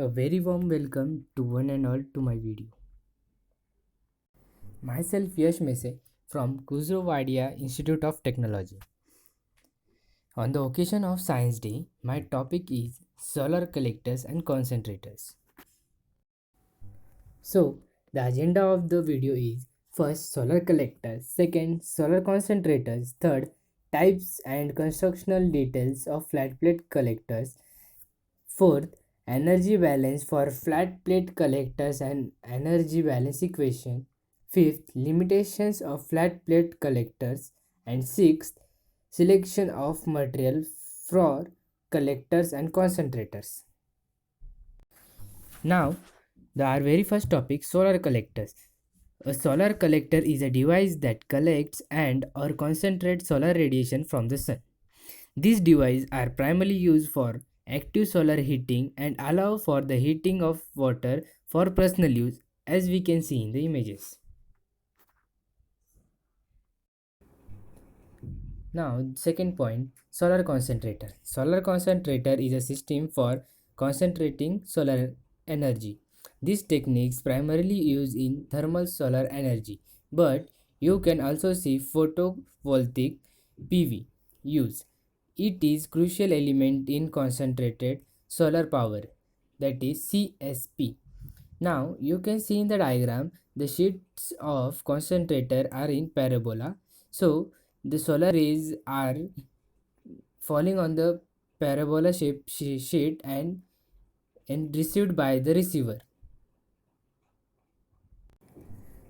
A very warm welcome to one and all to my video. Myself Yash Mese from Kuzrovadia Institute of Technology. On the occasion of Science Day, my topic is solar collectors and concentrators. So, the agenda of the video is first solar collectors, second solar concentrators, third types and constructional details of flat plate collectors, fourth, energy balance for flat plate collectors and energy balance equation. Fifth, limitations of flat plate collectors. And sixth, selection of material for collectors and concentrators. Now, our very first topic, solar collectors. A solar collector is a device that collects and or concentrates solar radiation from the sun. These devices are primarily used for active solar heating and allow for the heating of water for personal use, as we can see in the images. Now, second point, solar concentrator. Solar concentrator is a system for concentrating solar energy. These techniques primarily used in thermal solar energy, but you can also see photovoltaic PV use. It is crucial element in concentrated solar power, that is CSP. Now you can see in the diagram the sheets of concentrator are in parabola. So the solar rays are falling on the parabola shape sheet and received by the receiver.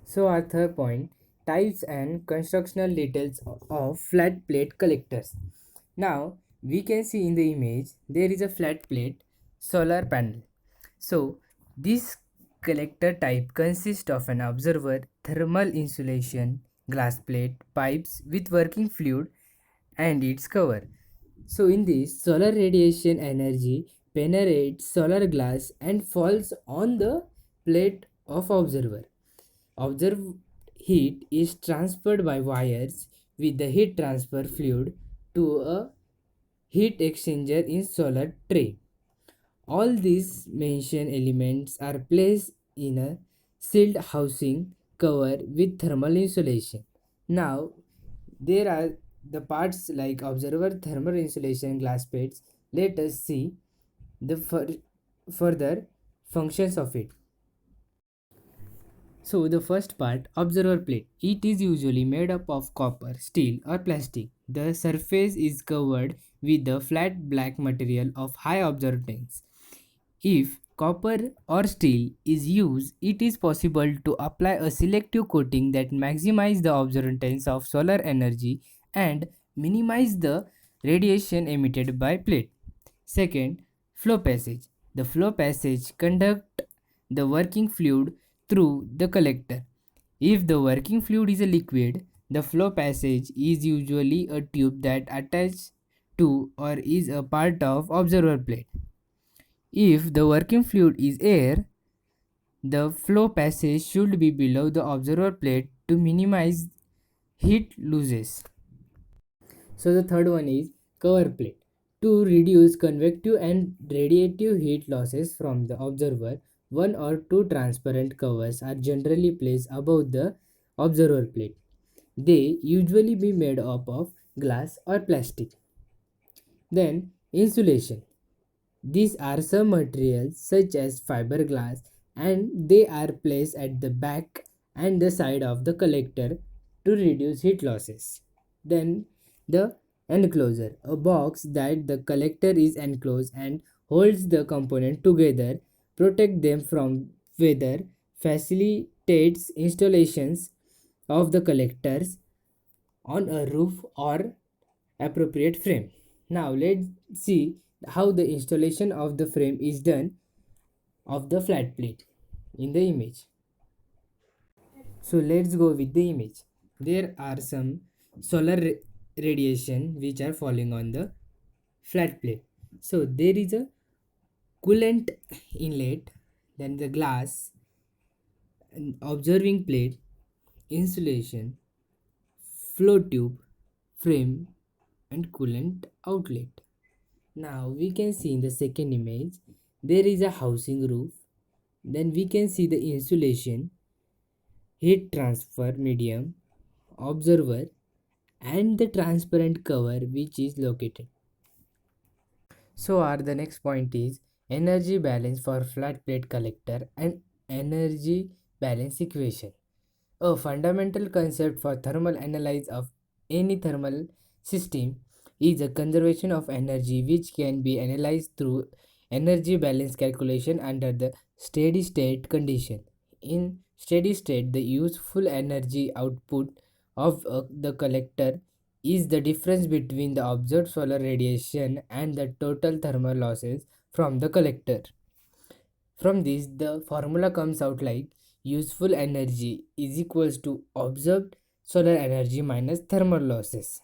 So our third point, types and constructional details of flat plate collectors. Now we can see in the image there is a flat plate solar panel. So this collector type consists of an observer, thermal insulation, glass plate, pipes with working fluid and its cover. So in this, solar radiation energy penetrates solar glass and falls on the plate of observer. Observed heat is transferred by wires with the heat transfer fluid to a heat exchanger in solar tray. All these mentioned elements are placed in a sealed housing cover with thermal insulation. Now, there are the parts like observer, thermal insulation, glass plates. Let us see the further functions of it. So the first part, observer plate. It is usually made up of copper, steel or plastic. The surface is covered with the flat black material of high absorbance. If copper or steel is used, it is possible to apply a selective coating that maximizes the absorbance of solar energy and minimize the radiation emitted by plate. Second, flow passage. The flow passage conduct the working fluid through the collector. If the working fluid is a liquid, the flow passage is usually a tube that attaches to or is a part of observer plate. If the working fluid is air, the flow passage should be below the observer plate to minimize heat losses. So the third one is cover plate. To reduce convective and radiative heat losses from the observer, one or two transparent covers are generally placed above the observer plate. They usually be made up of glass or plastic. Then insulation. These are some materials such as fiberglass and they are placed at the back and the side of the collector to reduce heat losses. Then the enclosure, a box that the collector is enclosed and holds the component together, protect them from weather, facilitates installations of the collectors on a roof or appropriate frame. Now let's see how the installation of the frame is done of the flat plate in the image. So let's go with the image. There are some solar radiation which are falling on the flat plate. So there is a coolant inlet, then the glass, observing plate, insulation, flow tube, frame and coolant outlet. Now we can see in the second image There is a housing roof. Then we can see the insulation, heat transfer medium, observer, and the transparent cover which is located. So our the next point is energy balance for flat plate collector and energy balance equation. A fundamental concept for thermal analysis of any thermal system is the conservation of energy, which can be analyzed through energy balance calculation under the steady state condition. In steady state, the useful energy output of the collector is the difference between the observed solar radiation and the total thermal losses from the collector. From this, the formula comes out like useful energy is equals to observed solar energy minus thermal losses.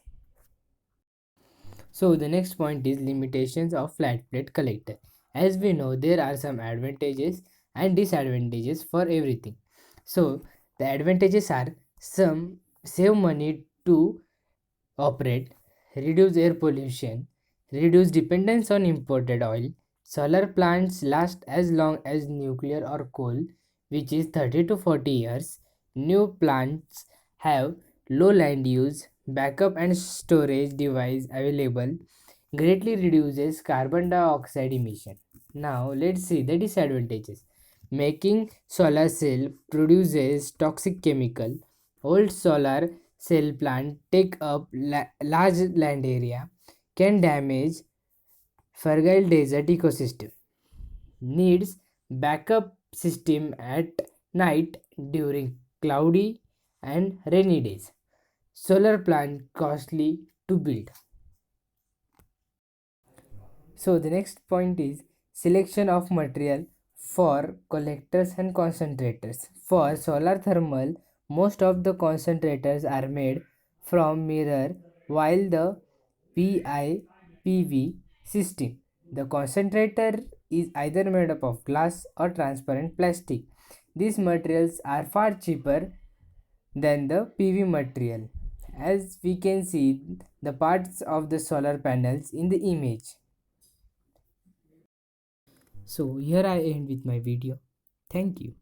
So the next point is limitations of flat plate collector. As we know, there are some advantages and disadvantages for everything. So the advantages are some save money to operate, reduce air pollution, reduce dependence on imported oil. Solar plants last as long as nuclear or coal, which is 30 to 40 years. New plants have low land use, backup and storage device available, greatly reduces carbon dioxide emission. Now let's see the disadvantages. Making solar cell produces toxic chemical. Old solar cell plant take up large land area, can damage fertile desert ecosystem. Needs backup system at night during cloudy and rainy days. Solar plant costly to build. So the next point is selection of material for collectors and concentrators. For solar thermal, most of the concentrators are made from mirror, while the PIPV system, the concentrator is either made up of glass or transparent plastic. These materials are far cheaper than the PV material, as we can see the parts of the solar panels in the image. So here I end with my video. Thank you.